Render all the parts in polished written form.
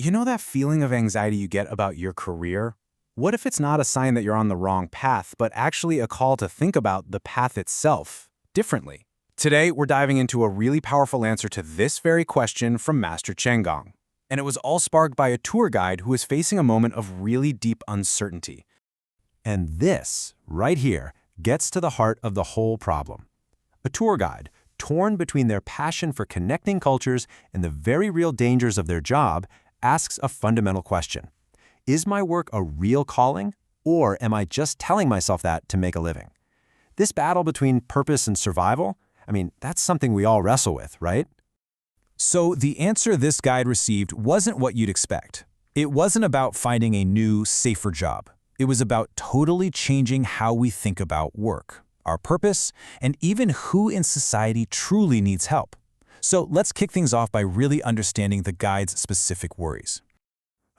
You know that feeling of anxiety you get about your career? What if it's not a sign that you're on the wrong path, but actually a call to think about the path itself differently? Today, we're diving into a really powerful answer to this very question from Master Gong. And it was all sparked by a tour guide who is facing a moment of really deep uncertainty. And this, right here, gets to the heart of the whole problem. A tour guide, torn between their passion for connecting cultures and the very real dangers of their job, asks a fundamental question. Is my work a real calling, or am I just telling myself that to make a living? This battle between purpose and survival, that's something we all wrestle with, right? So the answer this guide received wasn't what you'd expect. It wasn't about finding a new, safer job. It was about totally changing how we think about work, our purpose, and even who in society truly needs help. So let's kick things off by really understanding the guide's specific worries.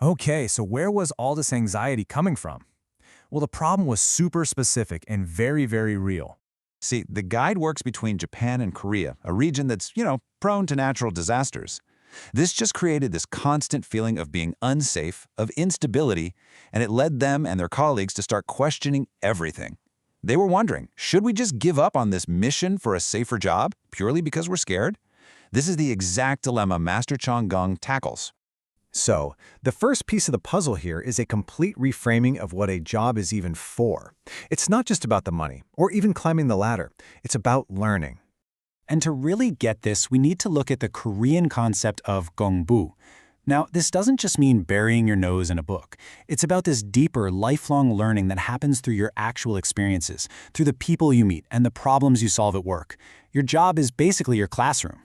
Okay, so where was all this anxiety coming from? Well, the problem was super specific and very, very real. See, the guide works between Japan and Korea, a region that's, prone to natural disasters. This just created this constant feeling of being unsafe, of instability, and it led them and their colleagues to start questioning everything. They were wondering, should we just give up on this mission for a safer job purely because we're scared? This is the exact dilemma Master Gong tackles. So, the first piece of the puzzle here is a complete reframing of what a job is even for. It's not just about the money, or even climbing the ladder. It's about learning. And to really get this, we need to look at the Korean concept of gongbu. Now, this doesn't just mean burying your nose in a book. It's about this deeper, lifelong learning that happens through your actual experiences, through the people you meet and the problems you solve at work. Your job is basically your classroom.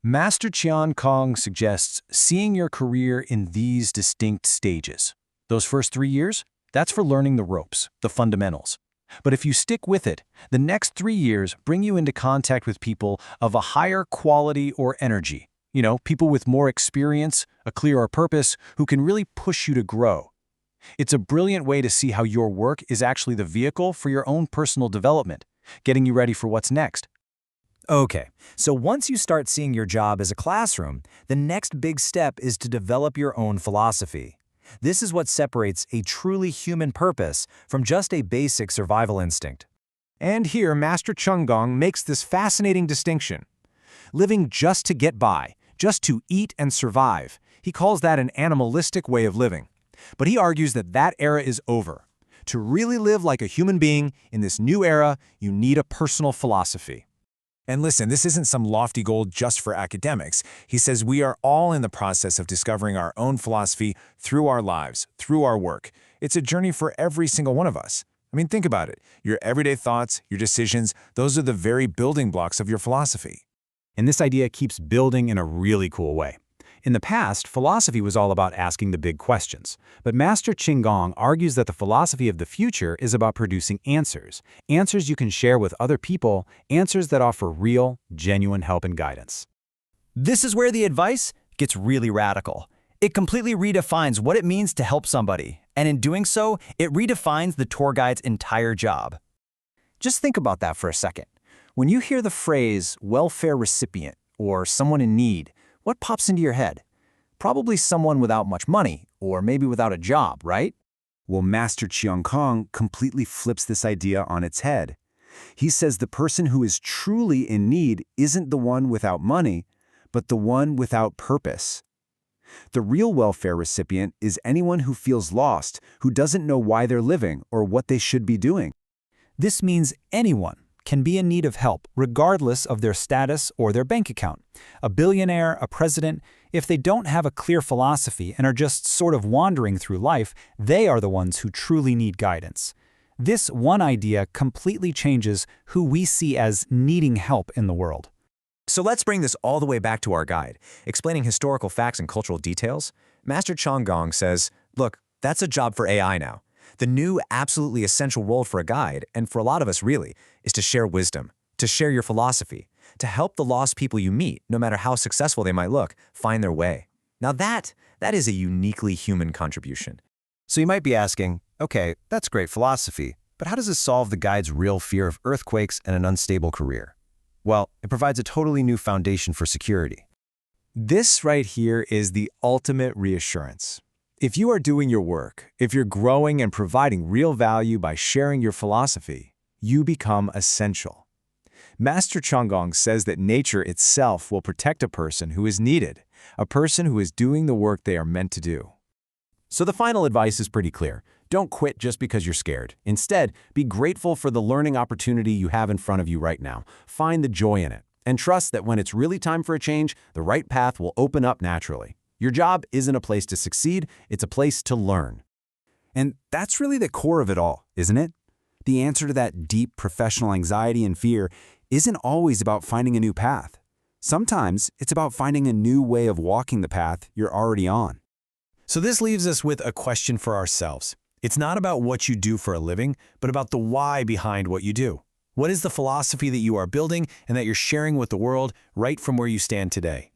Master Gong suggests seeing your career in these distinct stages. Those first 3 years, that's for learning the ropes, the fundamentals. But if you stick with it, the next 3 years bring you into contact with people of a higher quality or energy. People with more experience, a clearer purpose, who can really push you to grow. It's a brilliant way to see how your work is actually the vehicle for your own personal development, getting you ready for what's next. Okay, so once you start seeing your job as a classroom, the next big step is to develop your own philosophy. This is what separates a truly human purpose from just a basic survival instinct. And here, Master Gong makes this fascinating distinction. Living just to get by, just to eat and survive, he calls that an animalistic way of living. But he argues that that era is over. To really live like a human being in this new era, you need a personal philosophy. And listen, this isn't some lofty goal just for academics. He says we are all in the process of discovering our own philosophy through our lives, through our work. It's a journey for every single one of us. Think about it. Your everyday thoughts, your decisions, those are the very building blocks of your philosophy. And this idea keeps building in a really cool way. In the past, philosophy was all about asking the big questions. But Master Gong argues that the philosophy of the future is about producing answers. Answers you can share with other people, answers that offer real, genuine help and guidance. This is where the advice gets really radical. It completely redefines what it means to help somebody, and in doing so, it redefines the tour guide's entire job. Just think about that for a second. When you hear the phrase welfare recipient or someone in need, what pops into your head? Probably someone without much money, or maybe without a job, right? Well, Master Gong completely flips this idea on its head. He says the person who is truly in need isn't the one without money, but the one without purpose. The real welfare recipient is anyone who feels lost, who doesn't know why they're living or what they should be doing. This means anyone can be in need of help, regardless of their status or their bank account. A billionaire, a president, if they don't have a clear philosophy and are just sort of wandering through life, they are the ones who truly need guidance. This one idea completely changes who we see as needing help in the world. So let's bring this all the way back to our guide. Explaining historical facts and cultural details, Master Gong says, look, that's a job for AI now. The new, absolutely essential role for a guide, and for a lot of us really, is to share wisdom, to share your philosophy, to help the lost people you meet, no matter how successful they might look, find their way. Now that is a uniquely human contribution. So you might be asking, okay, that's great philosophy, but how does this solve the guide's real fear of earthquakes and an unstable career? Well, it provides a totally new foundation for security. This right here is the ultimate reassurance. If you are doing your work, if you're growing and providing real value by sharing your philosophy, you become essential. Master Chonggong says that nature itself will protect a person who is needed, a person who is doing the work they are meant to do. So the final advice is pretty clear. Don't quit just because you're scared. Instead, be grateful for the learning opportunity you have in front of you right now. Find the joy in it, and trust that when it's really time for a change, the right path will open up naturally. Your job isn't a place to succeed, it's a place to learn. And that's really the core of it all, isn't it? The answer to that deep professional anxiety and fear isn't always about finding a new path. Sometimes it's about finding a new way of walking the path you're already on. So this leaves us with a question for ourselves. It's not about what you do for a living, but about the why behind what you do. What is the philosophy that you are building and that you're sharing with the world right from where you stand today?